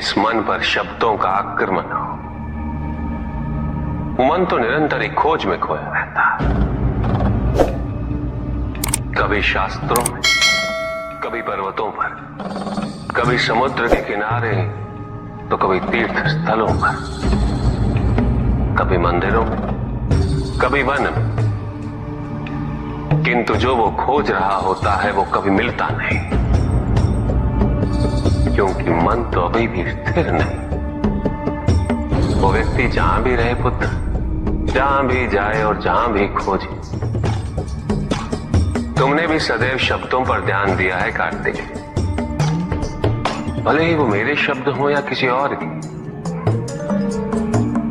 जिस मन पर शब्दों का आक्रमण हो, वो मन तो निरंतर एक खोज में खोया रहता। कभी शास्त्रों में, कभी पर्वतों पर, कभी समुद्र के किनारे, तो कभी तीर्थ स्थलों पर, कभी मंदिरों में, कभी वन में। किंतु जो वो खोज रहा होता है वो कभी मिलता नहीं, क्योंकि मन तो अभी भी स्थिर नहीं। वो व्यक्ति जहां भी रहे पुत्र, जहां भी जाए और जहां भी खोजे। तुमने भी सदैव शब्दों पर ध्यान दिया है कार्तिक, भले ही वो मेरे शब्द हो या किसी और की।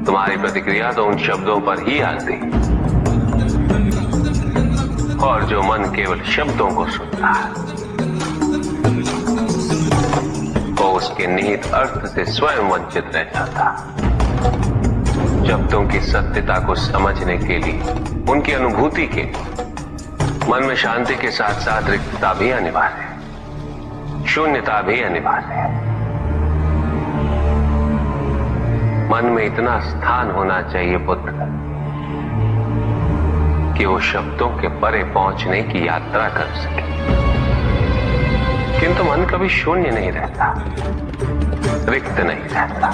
तुम्हारी प्रतिक्रिया तो उन शब्दों पर ही आती, और जो मन केवल शब्दों को सुनता है वो उसके निहित अर्थ से स्वयं वंचित रह जाता। शब्दों की सत्यता को समझने के लिए, उनकी अनुभूति के लिए मन में शांति के साथ साथ रिक्तता भी अनिवार्य है, शून्यता भी अनिवार्य है। मन में इतना स्थान होना चाहिए पुत्र कि वो शब्दों के परे पहुंचने की यात्रा कर सके। किंतु मन कभी शून्य नहीं रहता, रिक्त नहीं रहता।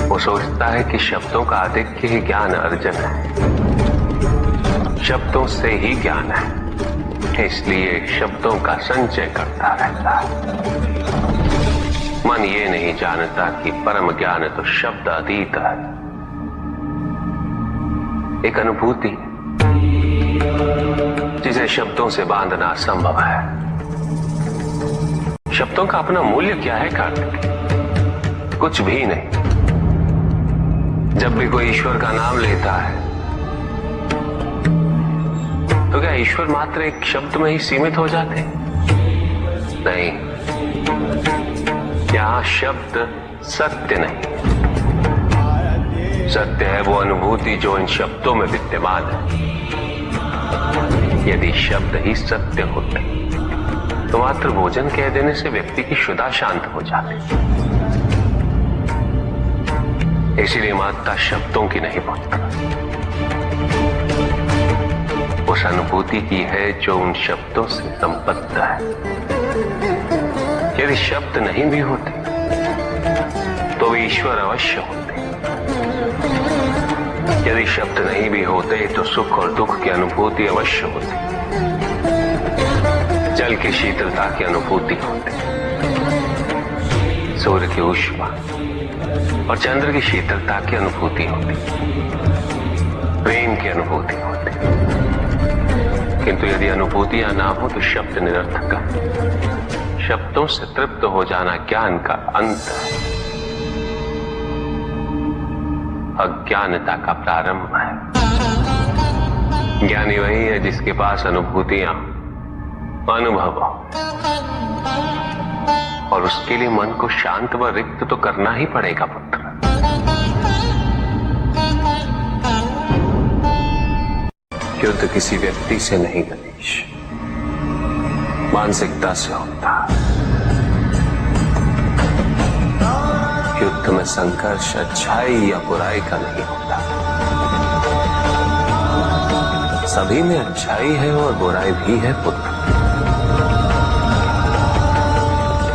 वो सोचता है कि शब्दों का आधिक्य ही ज्ञान अर्जन है, शब्दों से ही ज्ञान है, इसलिए शब्दों का संचय करता रहता है। मन ये नहीं जानता कि परम ज्ञान तो शब्द अतीत है, एक अनुभूति जिसे शब्दों से बांधना असंभव है। शब्दों का अपना मूल्य क्या है कार्तिक? कुछ भी नहीं। जब भी कोई ईश्वर का नाम लेता है तो क्या ईश्वर मात्र एक शब्द में ही सीमित हो जाते? नहीं, यहां शब्द सत्य नहीं, सत्य है वो अनुभूति जो इन शब्दों में विद्यमान है। यदि शब्द ही सत्य होते तो मात्र भोजन कह देने से व्यक्ति की क्षुधा शांत हो जाती। इसीलिए महत्ता शब्दों की नहीं पुत्र, उस अनुभूति की है जो उन शब्दों से संबद्ध है। यदि शब्द नहीं भी होते तो वे ईश्वर अवश्य होते। यदि शब्द नहीं भी होते तो सुख और दुख की अनुभूति अवश्य होती, जल की शीतलता की अनुभूति होती, सूर्य की ऊष्मा और चंद्र की शीतलता की अनुभूति होती, प्रेम की अनुभूति होती। किंतु यदि अनुभूतियां ना हो तो शब्द निरर्थक है। शब्दों से तृप्त हो जाना ज्ञान का अंत है, अज्ञानता का प्रारंभ है। ज्ञानी वही है जिसके पास अनुभूतियां, अनुभव हो, और उसके लिए मन को शांत व रिक्त तो करना ही पड़ेगा पुत्र। युद्ध किसी व्यक्ति से नहीं गणेश, मानसिकता से होता है। युद्ध में संघर्ष अच्छाई या बुराई का नहीं होता, सभी में अच्छाई है और बुराई भी है पुत्र।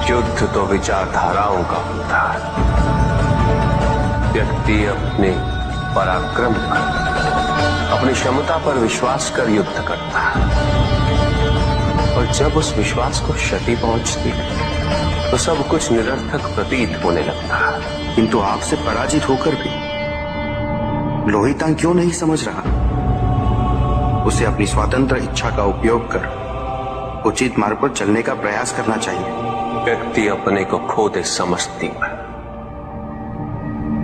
युद्ध तो विचारधाराओं का होता है। व्यक्ति अपने पराक्रम पर, अपनी क्षमता पर विश्वास कर युद्ध करता है, और जब उस विश्वास को क्षति पहुंचती तो सब कुछ निरर्थक प्रतीत होने लगता है। किंतु आपसे पराजित होकर भी लोहितांग क्यों नहीं समझ रहा? उसे अपनी स्वतंत्र इच्छा का उपयोग कर उचित मार्ग पर चलने का प्रयास करना चाहिए। व्यक्ति अपने को खो दे समझती है,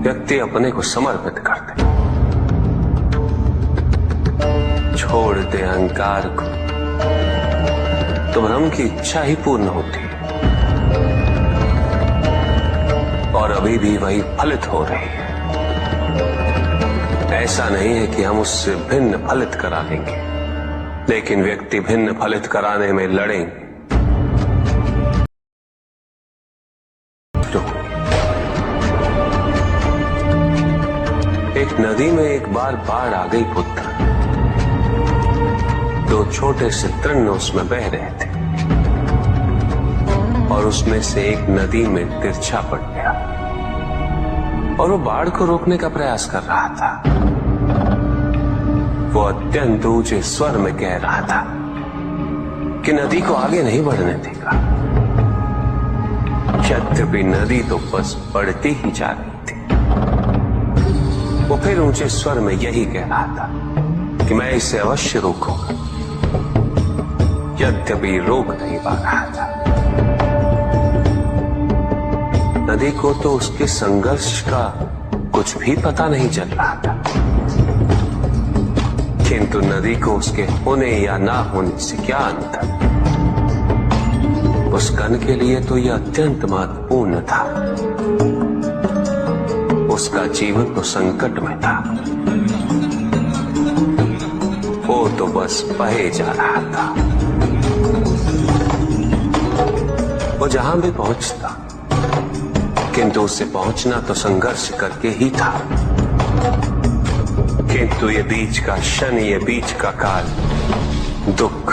व्यक्ति अपने को समर्पित कर दे, छोड़ दे अहंकार को, तो भ्रम की इच्छा ही पूर्ण होती है, और अभी भी वही फलित हो रही है। ऐसा नहीं है कि हम उससे भिन्न फलित करा लेंगे, लेकिन व्यक्ति भिन्न फलित कराने में लड़ेंगे। एक नदी में एक बार बाढ़ आ गई पुत्र। दो छोटे से तृण उसमें बह रहे थे और उसमें से एक नदी में तिरछा पड़ गया और वो बाढ़ को रोकने का प्रयास कर रहा था। वो अत्यंत ऊंचे स्वर में कह रहा था कि नदी को आगे नहीं बढ़ने देगा। यद्यपि नदी तो बस बढ़ती ही जा रही थी। वो फिर ऊंचे स्वर में यही कह रहा था कि मैं इसे अवश्य रोकूंगा, यद्यपि रोक नहीं पा रहा था। नदी को तो उसके संघर्ष का कुछ भी पता नहीं चल रहा था, किंतु नदी को उसके होने या ना होने से क्या अंतर। उस कण के लिए तो यह अत्यंत महत्वपूर्ण था। उसका जीवन तो संकट में था। वो तो बस बहे जा रहा था। वो जहां भी पहुंचता, किंतु उससे पहुंचना तो संघर्ष करके ही था। किंतु ये बीच का क्षण, ये बीच का काल दुख,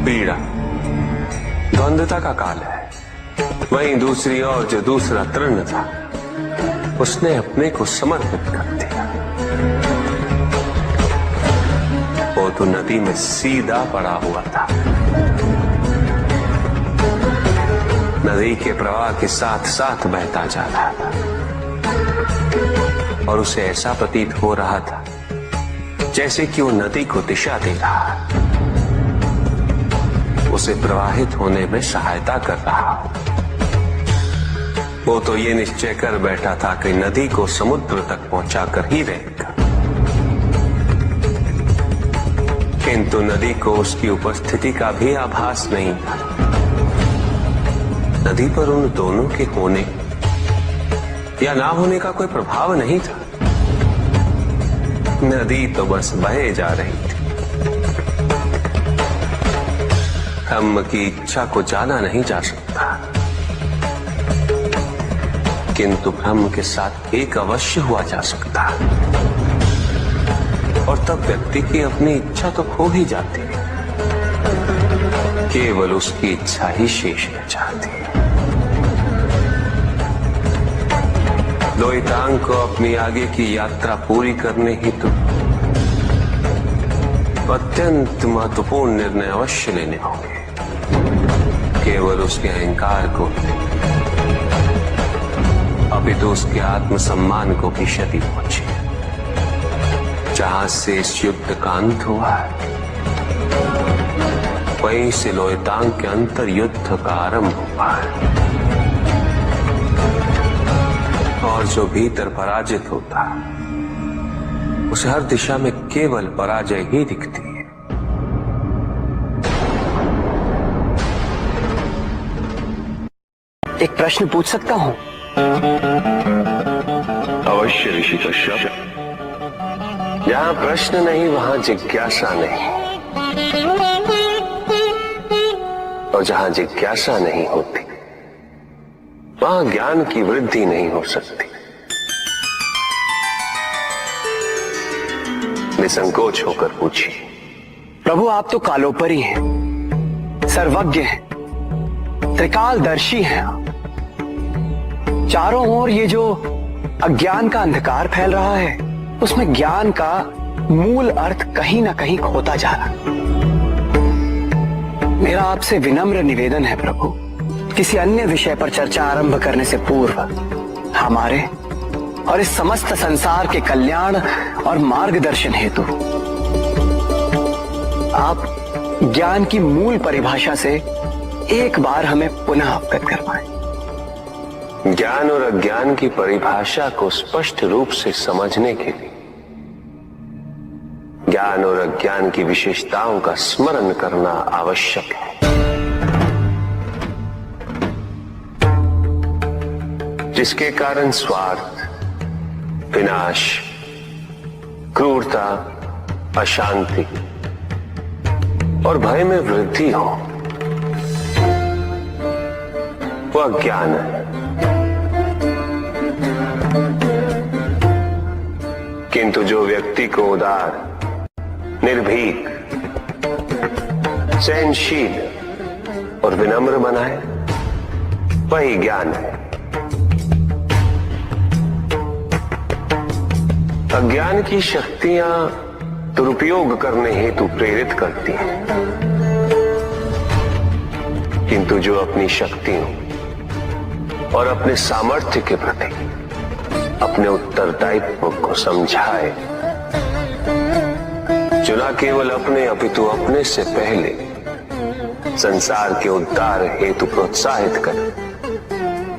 पीड़ा, द्वंद्वता का काल है। वहीं दूसरी ओर जो दूसरा तृण था, उसने अपने को समर्पित कर दिया। वो तो नदी में सीधा पड़ा हुआ था। नदी के प्रवाह के साथ साथ बहता जा रहा था और उसे ऐसा प्रतीत हो रहा था जैसे कि वो नदी को दिशा दे रहा है, उसे प्रवाहित होने में सहायता कर रहा हो। वो तो ये निश्चय कर बैठा था कि नदी को समुद्र तक पहुंचाकर ही रहेगा, किंतु नदी को उसकी उपस्थिति का भी आभास नहीं था। नदी पर उन दोनों के होने या ना होने का कोई प्रभाव नहीं था। नदी तो बस बहे जा रही थी। ब्रह्म की इच्छा को जाना नहीं जा सकता, किंतु ब्रह्म के साथ एक अवश्य हुआ जा सकता, और तब व्यक्ति की अपनी इच्छा तो खो ही जाती है। केवल उसकी इच्छा ही शेष रह जाती है। लोहितांग को अपनी आगे की यात्रा पूरी करने हेतु अत्यंत महत्वपूर्ण निर्णय अवश्य लेने होंगे। केवल उसके अहंकार को, अपितु उसके आत्मसम्मान को भी क्षति पहुंची। जहां से इस युद्ध का अंत हुआ है, वहीं से लोहितांग के अंतर युद्ध का आरंभ हुआ है। और जो भीतर पराजित होता है, उसे हर दिशा में केवल पराजय ही दिखती है। एक प्रश्न पूछ सकता हूं? अवश्य ऋषि कश्यप। जहां प्रश्न नहीं वहां जिज्ञासा नहीं, और जहां जिज्ञासा नहीं होती वहां ज्ञान की वृद्धि नहीं हो सकती। निसंकोच होकर पूछिए। प्रभु, आप तो कालोपरी हैं, सर्वज्ञ हैं, त्रिकालदर्शी हैं। चारों ओर ये जो अज्ञान का अंधकार फैल रहा है, उसमें ज्ञान का मूल अर्थ कहीं ना कहीं खोता जा रहा है। मेरा आपसे विनम्र निवेदन है प्रभु, किसी अन्य विषय पर चर्चा आरंभ करने से पूर्व हमारे और इस समस्त संसार के कल्याण और मार्गदर्शन हेतु आप ज्ञान की मूल परिभाषा से एक बार हमें पुनः अवगत करवाएं। ज्ञान और अज्ञान की परिभाषा को स्पष्ट रूप से समझने के लिए ज्ञान और अज्ञान की विशेषताओं का स्मरण करना आवश्यक है। जिसके कारण स्वार्थ, विनाश, क्रूरता, अशांति और भय में वृद्धि हो, वो अज्ञान है। किंतु जो व्यक्ति को उदार, निर्भीक, सहनशील और विनम्र बनाए, वही ज्ञान है। अज्ञान की शक्तियां दुरुपयोग करने हेतु प्रेरित करती हैं, किंतु जो अपनी शक्तियों और अपने सामर्थ्य के प्रति अपने उत्तरदायित्व को समझाए, जो न केवल अपने अपितु अपने से पहले संसार के उद्धार हेतु प्रोत्साहित करे,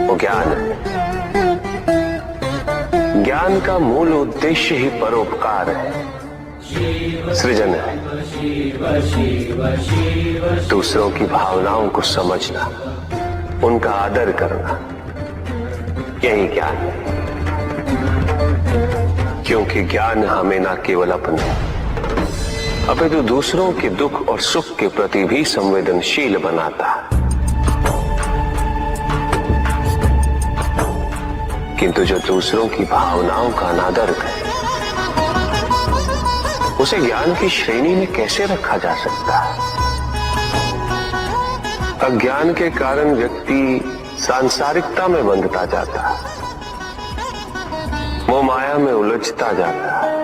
वो ज्ञान है। ज्ञान का मूल उद्देश्य ही परोपकार है, सृजन है, दूसरों की भावनाओं को समझना, उनका आदर करना, यही ज्ञान है। क्योंकि ज्ञान हमें न केवल अपने अपितु दूसरों के दुख और सुख के प्रति भी संवेदनशील बनाता है। किंतु जो दूसरों की भावनाओं का अनादर करे, उसे ज्ञान की श्रेणी में कैसे रखा जा सकता है? अज्ञान के कारण व्यक्ति सांसारिकता में बंधता जाता है, वो माया में उलझता जाता है।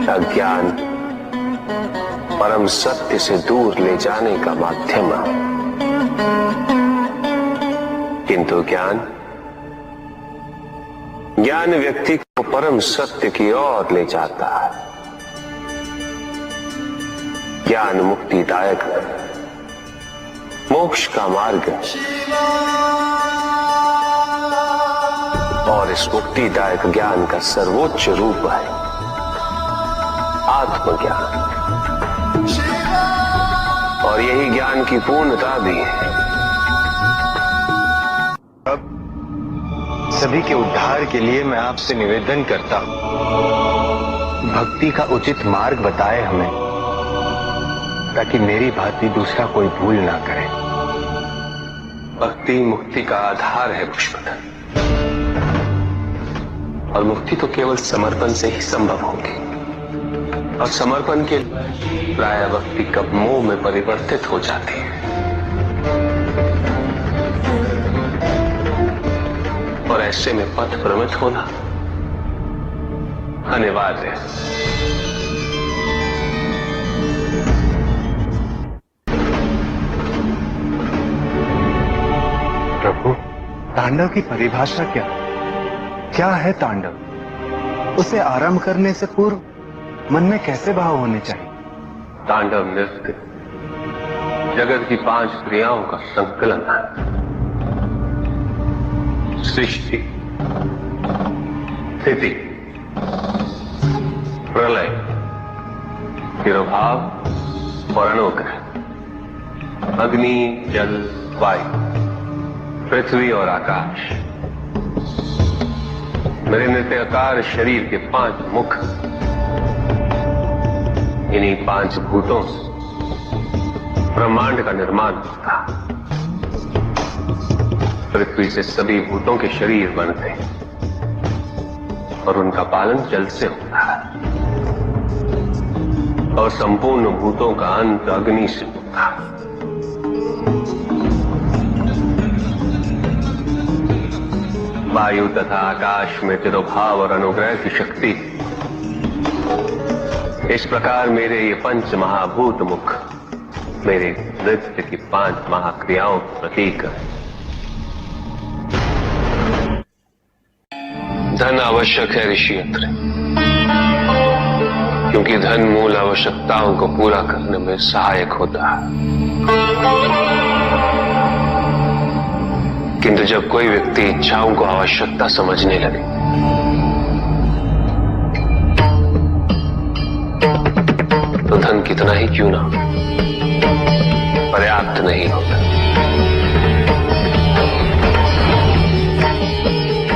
अज्ञान परम सत्य से दूर ले जाने का माध्यम है, किंतु ज्ञान व्यक्ति को परम सत्य की ओर ले जाता है। ज्ञान मुक्तिदायक है, मोक्ष का मार्ग है, और इस मुक्तिदायक ज्ञान का सर्वोच्च रूप है आत्मज्ञान, और यही ज्ञान की पूर्णता भी है। सभी के उद्धार के लिए मैं आपसे निवेदन करता हूं, भक्ति का उचित मार्ग बताए हमें, ताकि मेरी भांति दूसरा कोई भूल ना करे। भक्ति मुक्ति का आधार है पुष्पधन, और मुक्ति तो केवल समर्पण से ही संभव होगी, और समर्पण के प्राय भक्ति कब मोह में परिवर्तित हो जाती है, और ऐसे में पथ भ्रमित होना अनिवार्य है। प्रभु, तांडव की परिभाषा क्या है तांडव? उसे आरंभ करने से पूर्व मन में कैसे भाव होने चाहिए? तांडव नृत्य जगत की 5 क्रियाओं का संकलन है। सृष्टि, स्थिति, प्रलय, तिरोभाव और अनुग्रह, अग्नि, जल, वायु, पृथ्वी और आकाश। मेरे नृत्याकार शरीर के 5 मुख, इन्हीं 5 भूतों से ब्रह्मांड का निर्माण होता। पृथ्वी से सभी भूतों के शरीर बनते हैं, और उनका पालन जल से होता है, और संपूर्ण भूतों का अंत अग्नि से होता है। वायु तथा आकाश में तिरोभाव और अनुग्रह की शक्ति। इस प्रकार मेरे ये 5 महाभूत मुख मेरे नृत्य की 5 महाक्रियाओं का प्रतीक है। धन आवश्यक है ऋषि अत्रे, क्योंकि धन मूल आवश्यकताओं को पूरा करने में सहायक होता है। किंतु जब कोई व्यक्ति इच्छाओं को आवश्यकता समझने लगे, तो धन कितना ही क्यों ना हो, पर्याप्त नहीं होता,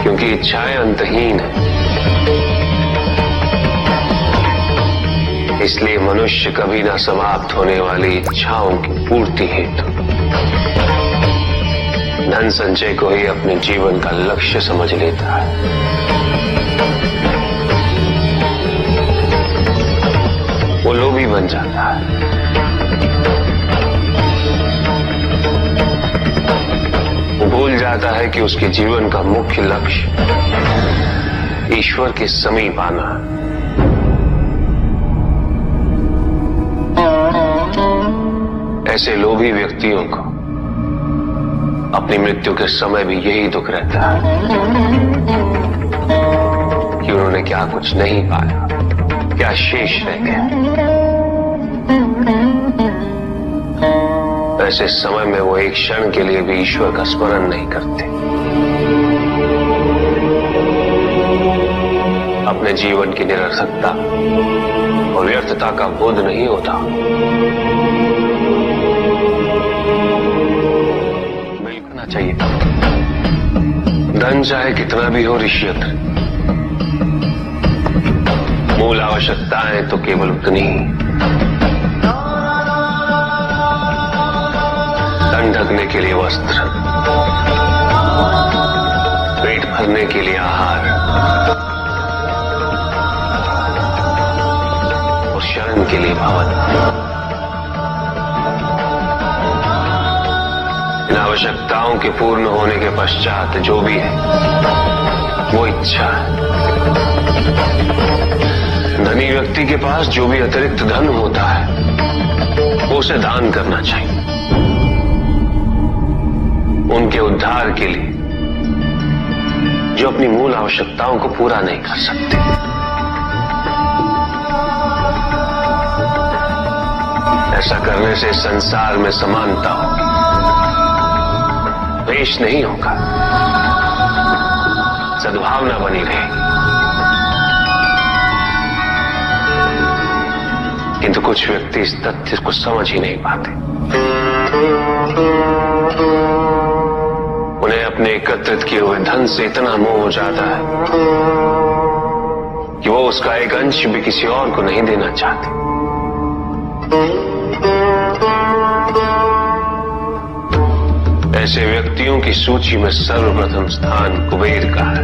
क्योंकि इच्छाएं अंतहीन है। इसलिए मनुष्य कभी ना समाप्त होने वाली इच्छाओं की पूर्ति हेतु धन संचय को ही अपने जीवन का लक्ष्य समझ लेता है। लोभी बन जाता है। वो भूल जाता है कि उसके जीवन का मुख्य लक्ष्य ईश्वर के समीप आना है। ऐसे लोभी व्यक्तियों को अपनी मृत्यु के समय भी यही दुख रहता है कि उन्होंने क्या कुछ नहीं पाया, क्या शेष रह गया। ऐसे समय में वो एक क्षण के लिए भी ईश्वर का स्मरण नहीं करते, अपने जीवन की निरर्थकता और व्यर्थता का बोध नहीं होता। मिलना चाहिए। धन चाहे कितना भी हो ऋषियत्र, मूल आवश्यकताएं तो केवल उतनी ही। तन ढकने के लिए वस्त्र, पेट भरने के लिए आहार और शरण के लिए भवन। इन आवश्यकताओं के पूर्ण होने के पश्चात जो भी है वो इच्छा है। धनी व्यक्ति के पास जो भी अतिरिक्त धन होता है वो उसे दान करना चाहिए, उनके उद्धार के लिए जो अपनी मूल आवश्यकताओं को पूरा नहीं कर सकते। ऐसा करने से संसार में समानता होगी, द्वेष नहीं होगा, सद्भावना बनी रहेगी। किंतु कुछ व्यक्ति इस तथ्य को समझ ही नहीं पाते। उन्हें अपने एकत्रित किए हुए धन से इतना मोह हो जाता है कि वो उसका एक अंश भी किसी और को नहीं देना चाहते। ऐसे व्यक्तियों की सूची में सर्वप्रथम स्थान कुबेर का है।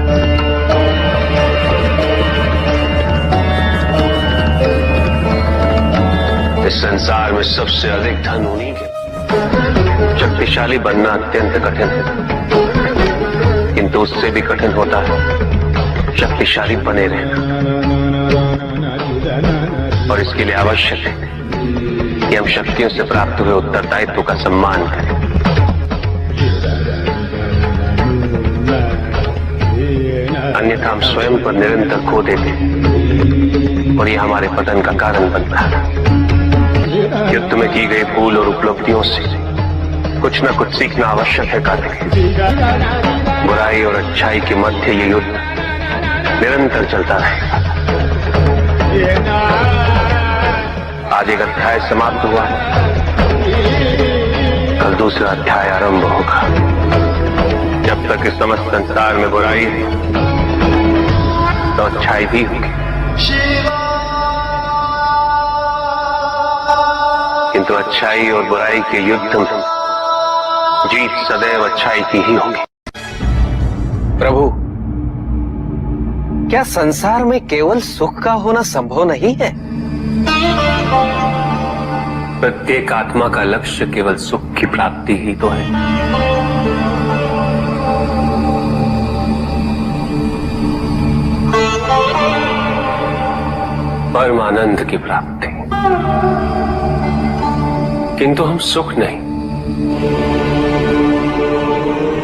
इस संसार में सबसे अधिक धन उन्हीं के। शक्तिशाली बनना अत्यंत कठिन है, किंतु उससे भी कठिन होता है शक्तिशाली बने रहना। और इसके लिए आवश्यक है कि हम शक्तियों से प्राप्त हुए उत्तरदायित्व का सम्मान करें। अन्यथा हम स्वयं पर निरंतर खो देते और ये हमारे पतन का कारण बनता है। युद्ध में की गई भूल और उपलब्धियों से कुछ न कुछ सीखना आवश्यक है कार्तिक। बुराई और अच्छाई के मध्य ये युद्ध निरंतर चलता रहेगा। आज एक अध्याय समाप्त हुआ है, कल दूसरा अध्याय आरंभ होगा। जब तक इस समस्त संसार में बुराई है तो अच्छाई भी होगी, किंतु अच्छाई और बुराई के युद्ध में जीत सदैव अच्छाई की ही होगी। प्रभु, क्या संसार में केवल सुख का होना संभव नहीं है? प्रत्येक आत्मा का लक्ष्य केवल सुख की प्राप्ति ही तो है। परमानंद की प्राप्ति, किंतु हम सुख नहीं,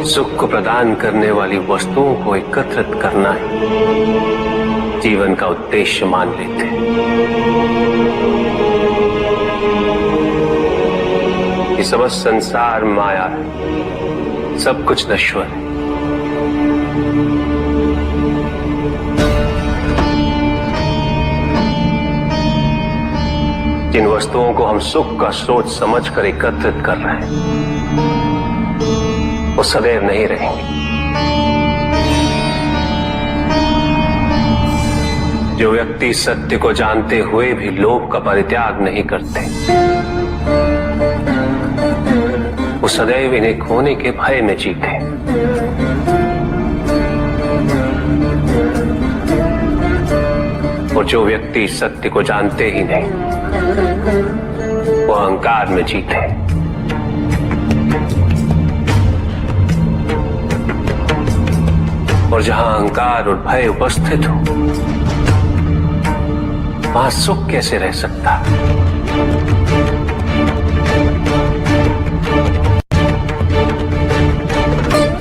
सुख को प्रदान करने वाली वस्तुओं को एकत्रित करना ही जीवन का उद्देश्य मान लेते हैं। ये समस्त संसार माया है, सब कुछ नश्वर है। जिन वस्तुओं को हम सुख का सोच समझकर एकत्रित कर रहे हैं वो सदैव नहीं रहेंगे। जो व्यक्ति सत्य को जानते हुए भी लोभ का परित्याग नहीं करते वो सदैव इन्हें खोने के भय में जीते। और जो व्यक्ति सत्य को जानते ही नहीं वो अहंकार में जीते। और जहां अहंकार और भय उपस्थित हो, वहां सुख कैसे रह सकता?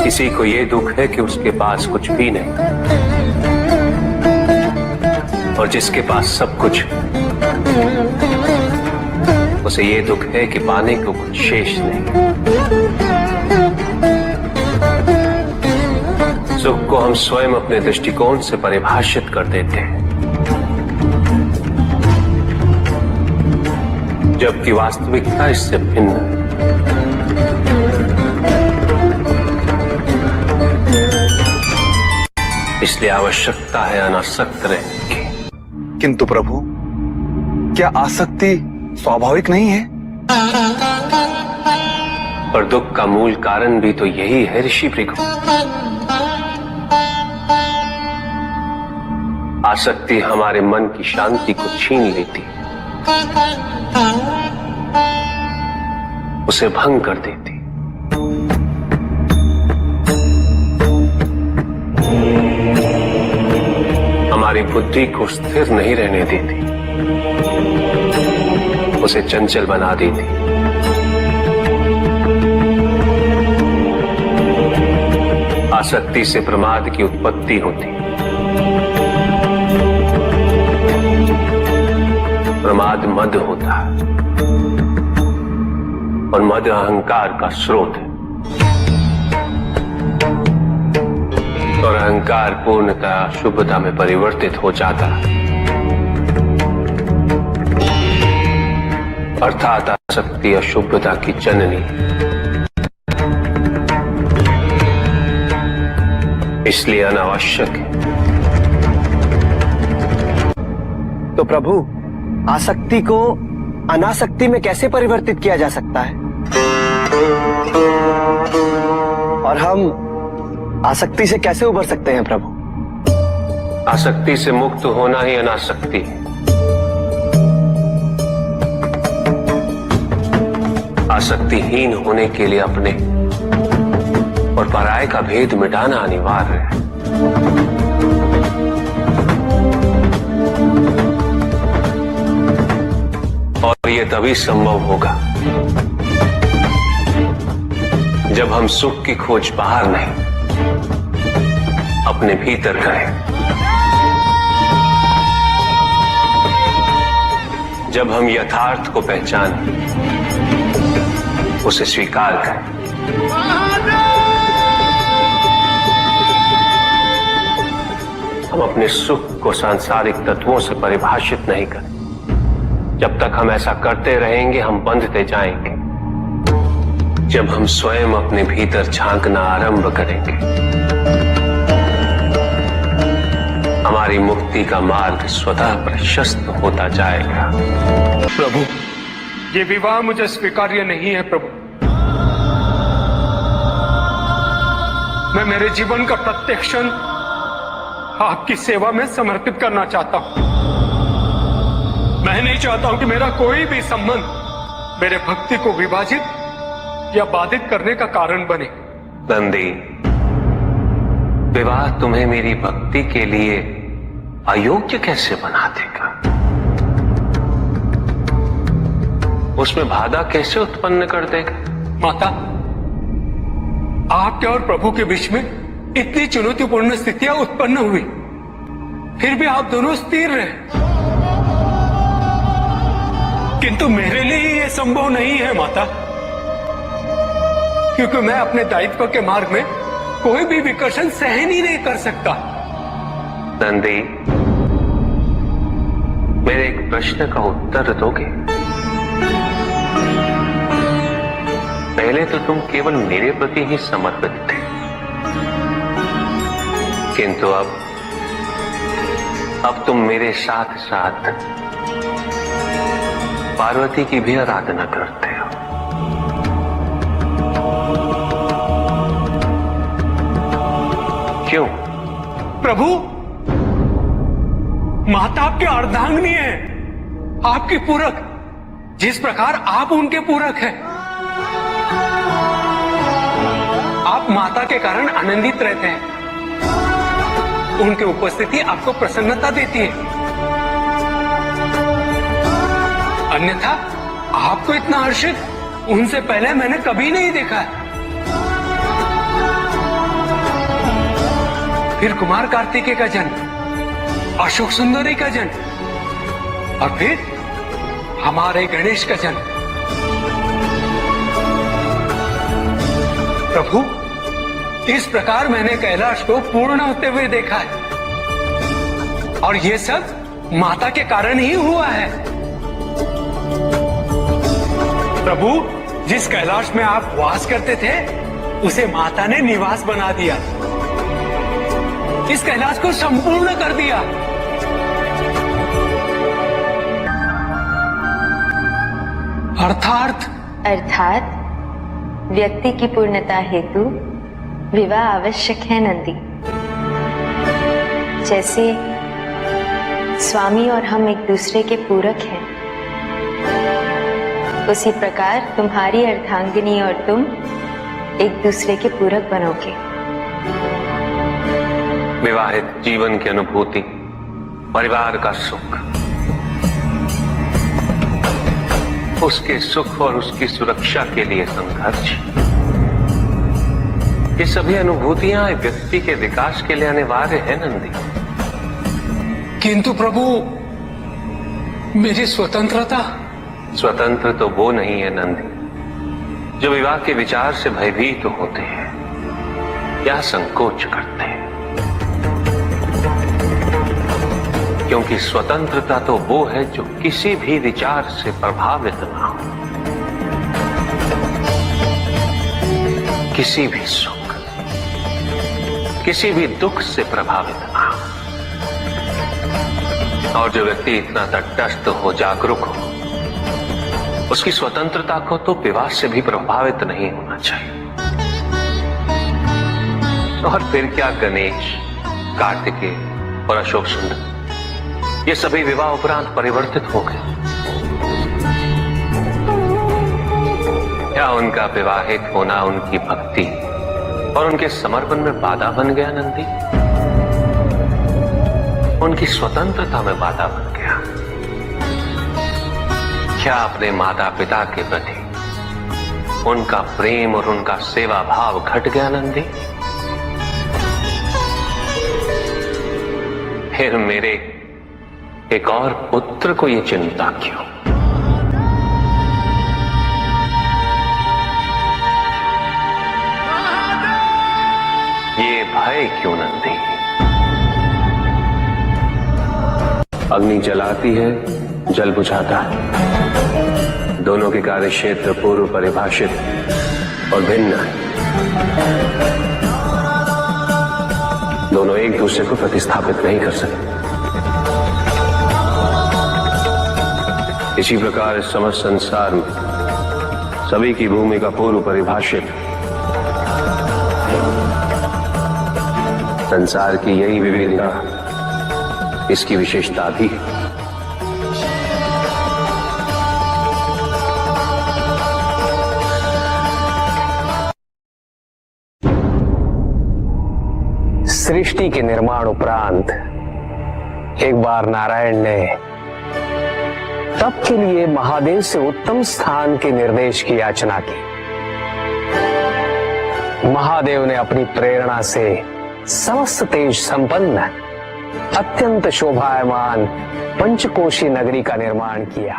किसी को यह दुख है कि उसके पास कुछ भी नहीं, और जिसके पास सब कुछ, उसे यह दुख है कि पाने को कुछ शेष नहीं। सुख को हम स्वयं अपने दृष्टिकोण से परिभाषित कर देते हैं, जबकि वास्तविकता इससे भिन्न है। इसलिए आवश्यकता है अनासक्त रहने की। किंतु प्रभु, क्या आसक्ति स्वाभाविक नहीं है? पर दुख का मूल कारण भी तो यही है ऋषि भृगु। आसक्ति हमारे मन की शांति को छीन लेती है, उसे भंग कर देती। हमारी बुद्धि को स्थिर नहीं रहने देती, उसे चंचल बना देती। आसक्ति से प्रमाद की उत्पत्ति होती। प्रमाद मद होता है, और मद अहंकार का स्रोत है। और अहंकार पूर्णतः अशुभता में परिवर्तित हो जाता है, अर्थात आसक्ति अशुभता की जननी। इसलिए अनावश्यक है। तो प्रभु, आसक्ति को अनासक्ति में कैसे परिवर्तित किया जा सकता है? और हम आसक्ति से कैसे उबर सकते हैं प्रभु? आसक्ति से मुक्त होना ही अनासक्ति है। आसक्तिहीन होने के लिए अपने और पराये का भेद मिटाना अनिवार्य है। और यह तभी संभव होगा जब हम सुख की खोज बाहर नहीं, अपने भीतर करें। जब हम यथार्थ को पहचानें, उसे स्वीकार करें। हम अपने सुख को सांसारिक तत्वों से परिभाषित नहीं करें। जब तक हम ऐसा करते रहेंगे, हम बंधते जाएंगे। जब हम स्वयं अपने भीतर झांकना आरंभ करेंगे, हमारी मुक्ति का मार्ग स्वतः प्रशस्त होता जाएगा। प्रभु, ये विवाह मुझे स्वीकार्य नहीं है प्रभु। मैं मेरे जीवन का प्रत्येक क्षण आपकी सेवा में समर्पित करना चाहता हूं। मैं नहीं चाहता हूं कि मेरा कोई भी संबंध मेरे भक्ति को विभाजित या बाधित करने का कारण बने। नंदी, विवाह तुम्हें मेरी भक्ति के लिए अयोग्य कैसे बना देगा? उसमें बाधा कैसे उत्पन्न कर देगा? माता, आपके और प्रभु के बीच में इतनी चुनौतीपूर्ण स्थितियां उत्पन्न हुई, फिर भी आप दोनों स्थिर रहे। किंतु मेरे लिए यह संभव नहीं है माता, क्योंकि मैं अपने दायित्व के मार्ग में कोई भी विकर्षण सहन ही नहीं कर सकता। नंदी, मेरे एक प्रश्न का उत्तर दोगे? पहले तो तुम केवल मेरे प्रति ही समर्पित थे, किंतु अब तुम मेरे साथ साथ पार्वती की भी आराधना करते हो। क्यों? प्रभु, माता आपकी अर्धांगिनी है, आपकी पूरक, जिस प्रकार आप उनके पूरक हैं। आप माता के कारण आनंदित रहते हैं, उनकी उपस्थिति आपको प्रसन्नता देती है। अन्यथा आपको इतना हर्षित उनसे पहले मैंने कभी नहीं देखा है। फिर कुमार कार्तिकेय का जन्म, अशोक सुंदरी का जन्म, और फिर हमारे गणेश का जन्म। प्रभु, इस प्रकार मैंने कैलाश को पूर्ण होते हुए देखा है, और ये सब माता के कारण ही हुआ है। प्रभु, जिस कैलाश में आप वास करते थे उसे माता ने निवास बना दिया, इस कैलाश को संपूर्ण कर दिया। अर्थात व्यक्ति की पूर्णता हेतु विवाह आवश्यक है नंदी। जैसे स्वामी और हम एक दूसरे के पूरक हैं, उसी प्रकार तुम्हारी अर्धांगिनी और तुम एक दूसरे के पूरक बनोगे। विवाहित जीवन की अनुभूति, परिवार का सुख, उसके सुख और उसकी सुरक्षा के लिए संघर्ष, ये सभी अनुभूतियां व्यक्ति के विकास के लिए अनिवार्य है नंदी। किंतु प्रभु, मेरी स्वतंत्रता। स्वतंत्र तो वो नहीं है नंदी जो विवाह के विचार से भयभीत होते हैं या संकोच करते हैं, क्योंकि स्वतंत्रता तो वो है जो किसी भी विचार से प्रभावित ना हो, किसी भी सुख, किसी भी दुख से प्रभावित ना हो। और जो व्यक्ति इतना तटस्थ हो, जागरूक हो, उसकी स्वतंत्रता को तो विवाह से भी प्रभावित नहीं होना चाहिए। और फिर क्या गणेश, कार्तिकेय और अशोक सुंदर, ये सभी विवाह उपरांत परिवर्तित हो गए। क्या उनका विवाहित होना उनकी भक्ति और उनके समर्पण में बाधा बन गया नंदी? उनकी स्वतंत्रता में बाधा बन गया? क्या अपने माता पिता के प्रति उनका प्रेम और उनका सेवा भाव घट गया नंदी? फिर मेरे एक और पुत्र को ये चिंता क्यों? ये भय क्यों नंदी? अग्नि जलाती है, जल बुझाता है। दोनों के कार्य क्षेत्र पूर्व परिभाषित और भिन्न है। दोनों एक दूसरे को प्रतिस्थापित नहीं कर सकते। इसी प्रकार इस समस्त संसार में सभी की भूमिका पूर्व परिभाषित। संसार की यही विविधता इसकी विशेषता भी है। सृष्टि के निर्माण उपरांत एक बार नारायण ने तप के लिए महादेव से उत्तम स्थान के निर्देश की याचना की। महादेव ने अपनी प्रेरणा से समस्त तेज संपन्न अत्यंत शोभायमान पंचकोशी नगरी का निर्माण किया।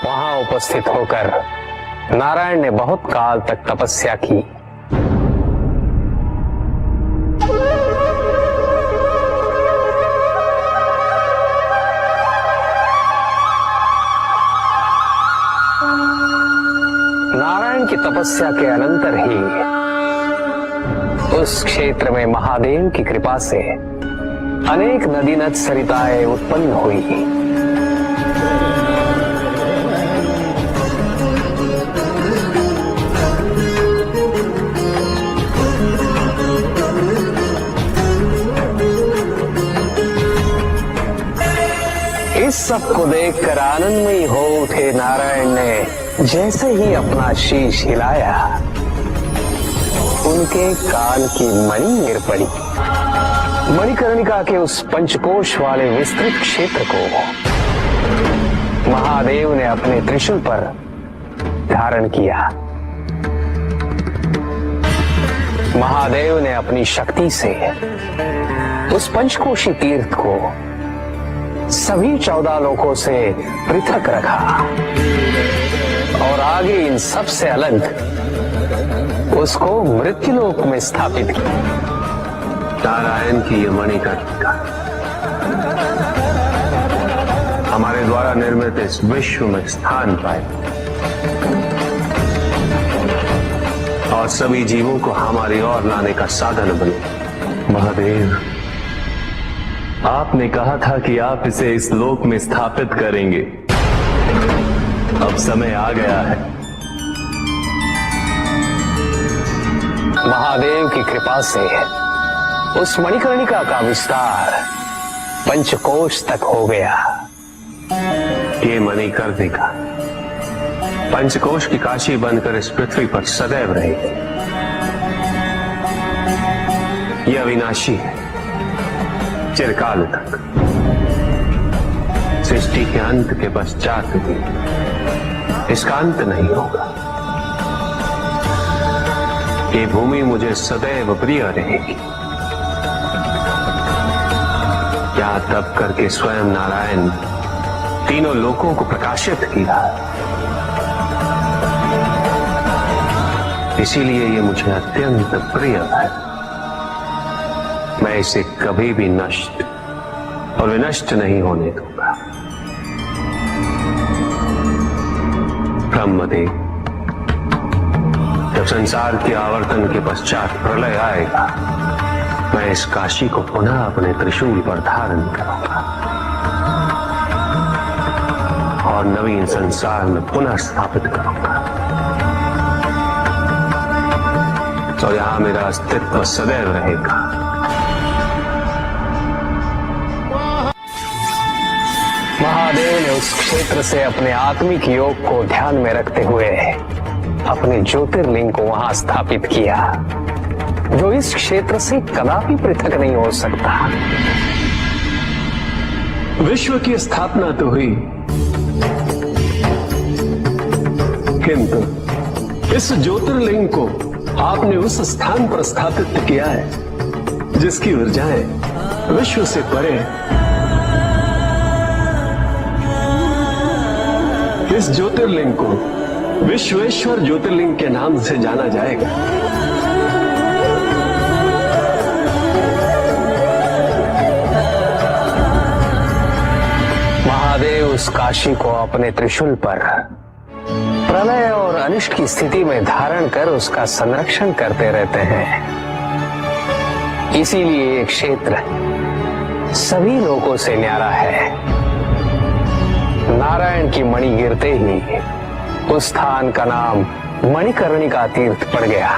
वहां उपस्थित होकर नारायण ने बहुत काल तक तपस्या की। नारायण की तपस्या के अनंतर ही उस क्षेत्र में महादेव की कृपा से अनेक नदी नद सरिताएं उत्पन्न हुई। सबको देखकर आनंदमयी हो उठे नारायण ने जैसे ही अपना शीश हिलाया, उनके कान की मणि गिर पड़ी। मणिकर्णिका के उस पंचकोश वाले विस्तृत क्षेत्र को महादेव ने अपने त्रिशूल पर धारण किया। महादेव ने अपनी शक्ति से उस पंचकोशी तीर्थ को सभी 14 लोकों से पृथक रखा और आगे इन सब से अलग उसको मृत्युलोक में स्थापित किया। नारायण की ये मणिकर्णिका हमारे द्वारा निर्मित इस विश्व में स्थान पाए और सभी जीवों को हमारी ओर लाने का साधन बने। महादेव, आपने कहा था कि आप इसे इस लोक में स्थापित करेंगे। अब समय आ गया है। महादेव की कृपा से उस मणिकर्णिका का विस्तार पंचकोश तक हो गया। ये मणिकर्णिका पंचकोश की काशी बनकर इस पृथ्वी पर सदैव रहेगी। यह अविनाशी है, चिरकाल तक। सृष्टि के अंत के पश्चात भी इसका अंत नहीं होगा। ये भूमि मुझे सदैव प्रिय रहेगी। यहां तप करके स्वयं नारायण तीनों लोकों को प्रकाशित किया, इसीलिए ये मुझे अत्यंत प्रिय है। मैं इसे कभी भी नष्ट और विनष्ट नहीं होने दूंगा। ब्रह्मदेव, जब संसार के आवर्तन के पश्चात प्रलय आएगा, मैं इस काशी को पुनः अपने त्रिशूल पर धारण करूंगा और नवीन संसार में पुनः स्थापित करूंगा। तो यहां मेरा अस्तित्व सदैव रहेगा। महादेव ने उस क्षेत्र से अपने आत्मिक योग को ध्यान में रखते हुए अपने ज्योतिर्लिंग को वहां स्थापित किया, जो इस क्षेत्र से कदापि पृथक नहीं हो सकता। विश्व की स्थापना तो हुई, किंतु इस ज्योतिर्लिंग को आपने उस स्थान पर स्थापित किया है जिसकी ऊर्जाएं विश्व से परे हैं। इस ज्योतिर्लिंग को विश्वेश्वर ज्योतिर्लिंग के नाम से जाना जाएगा। महादेव उस काशी को अपने त्रिशूल पर प्रलय और अनिष्ट की स्थिति में धारण कर उसका संरक्षण करते रहते हैं। इसीलिए ये क्षेत्र सभी लोगों से न्यारा है। नारायण की मणि गिरते ही उस स्थान का नाम मणिकर्णिका तीर्थ पड़ गया।